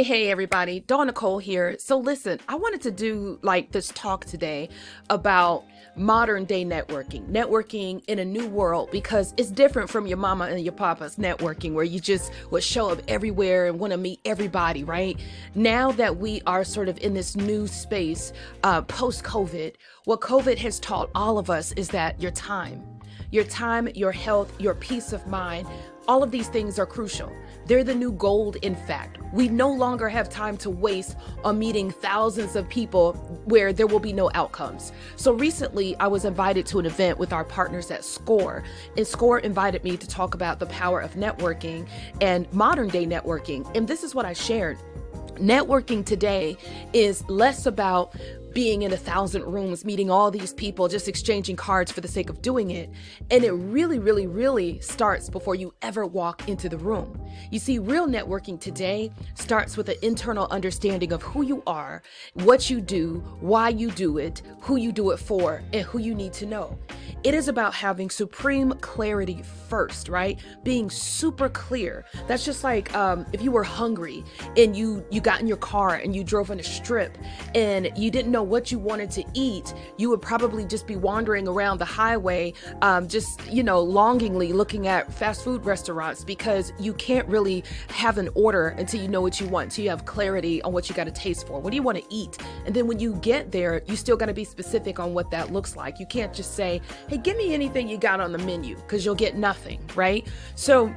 Hey everybody, Dawn Nicole here. So listen, I wanted to do like this talk today about modern day networking in a new world, because it's different from your mama and your papa's networking where you just would show up everywhere and want to meet everybody, right? Now that we are sort of in this new space, post COVID, what COVID has taught all of us is that your time, your health, your peace of mind, all of these things are crucial. They're the new gold, in fact. We no longer have time to waste on meeting thousands of people where there will be no outcomes. So recently, I was invited to an event with our partners at SCORE, and SCORE invited me to talk about the power of networking and modern day networking. And this is what I shared. Networking today is less about being in 1,000 rooms, meeting all these people, just exchanging cards for the sake of doing it. And it really starts before you ever walk into the room. You see, real networking today starts with an internal understanding of who you are, what you do, why you do it, who you do it for, and who you need to know. It is about having supreme clarity first, right? Being super clear. That's just like if you were hungry and you got in your car and you drove on a strip and you didn't know what you wanted to eat, you would probably just be wandering around the highway, longingly looking at fast food restaurants, because you can't really have an order until you know what you want, until you have clarity on what you got to taste for. What do you want to eat? And then when you get there, you still got to be specific on what that looks like. You can't just say, hey, give me anything you got on the menu, because you'll get nothing, right? So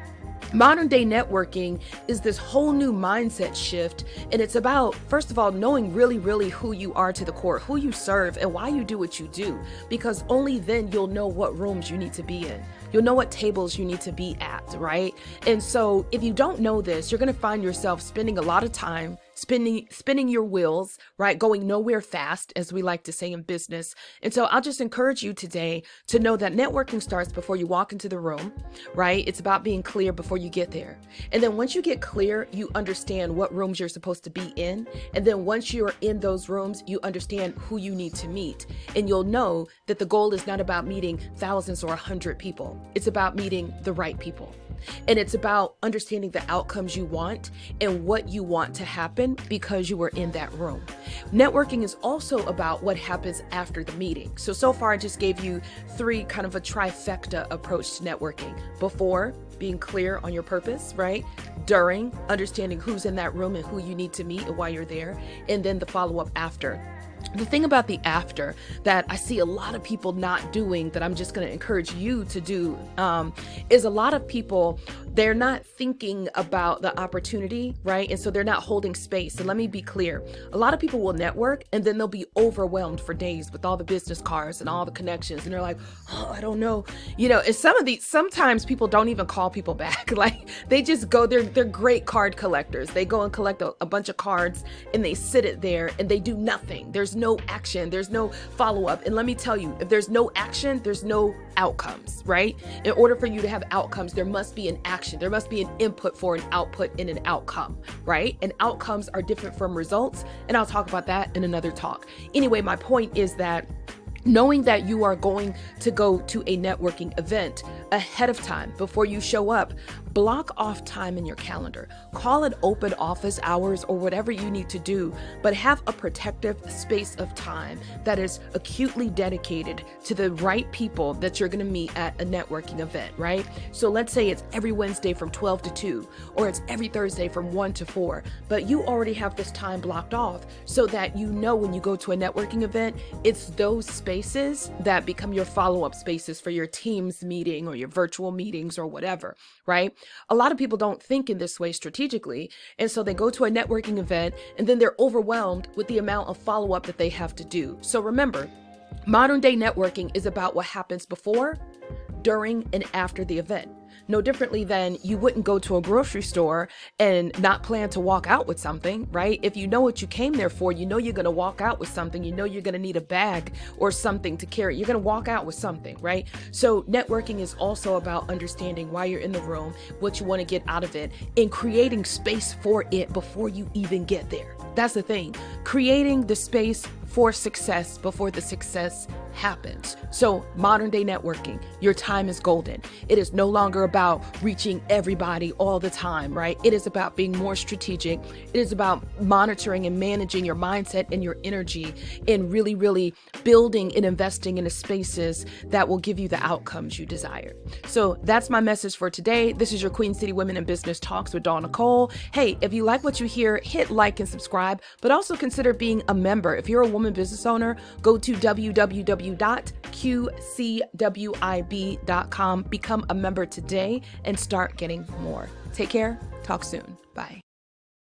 modern day networking is this whole new mindset shift. And it's about, first of all, knowing really who you are to the core, who you serve, and why you do what you do, because only then you'll know what rooms you need to be in. You'll know what tables you need to be at, right? And so if you don't know this, you're going to find yourself spending a lot of time spinning your wheels, right? Going nowhere fast, as we like to say in business. And so I'll just encourage you today to know that networking starts before you walk into the room, right? It's about being clear before you get there. And then once you get clear, you understand what rooms you're supposed to be in. And then once you're in those rooms, you understand who you need to meet. And you'll know that the goal is not about meeting thousands or 100 people. It's about meeting the right people. And it's about understanding the outcomes you want and what you want to happen because you were in that room. Networking is also about what happens after the meeting. So far, I just gave you three kind of a trifecta approach to networking. Before, being clear on your purpose, right? During, understanding who's in that room and who you need to meet and why you're there. And then the follow-up after. The thing about the after that I see a lot of people not doing, that I'm just going to encourage you to do, is a lot of people, they're not thinking about the opportunity, right? And so they're not holding space. And let me be clear. A lot of people will network and then they'll be overwhelmed for days with all the business cards and all the connections. And they're like, oh, I don't know. And sometimes people don't even call people back. Like they just go, they're great card collectors. They go and collect a bunch of cards and they sit it there and they do nothing. There's no action. There's no follow-up. And let me tell you, if there's no action, there's no outcomes, right? In order for you to have outcomes, there must be an action. There must be an input for an output and an outcome, right? And outcomes are different from results. And I'll talk about that in another talk. Anyway, my point is that knowing that you are going to go to a networking event ahead of time before you show up, block off time in your calendar. Call it open office hours or whatever you need to do, but have a protective space of time that is acutely dedicated to the right people that you're going to meet at a networking event, right? So let's say it's every Wednesday from 12 to 2, or it's every Thursday from 1 to 4, but you already have this time blocked off so that you know when you go to a networking event, it's those spaces that become your follow-up spaces for your Teams meeting or your virtual meetings or whatever, right? A lot of people don't think in this way strategically. And so they go to a networking event and then they're overwhelmed with the amount of follow-up that they have to do. So remember, modern day networking is about what happens before, during, and after the event. No differently than you wouldn't go to a grocery store and not plan to walk out with something, right? If you know what you came there for, you know you're going to walk out with something. You know you're going to need a bag or something to carry. You're going to walk out with something, right? So networking is also about understanding why you're in the room, what you want to get out of it, and creating space for it before you even get there. That's the thing. creating the space for success before the success happens. So modern day networking, your time is golden. It is no longer about reaching everybody all the time, right? It is about being more strategic. It is about monitoring and managing your mindset and your energy and really, really building and investing in the spaces that will give you the outcomes you desire. So that's my message for today. This is your Queen City Women in Business Talks with Dawn Nicole. Hey, if you like what you hear, hit like and subscribe, but also consider being a member. If you're a woman business owner, go to www.qcwib.com, become a member today and start getting more. Take care. Talk soon. Bye.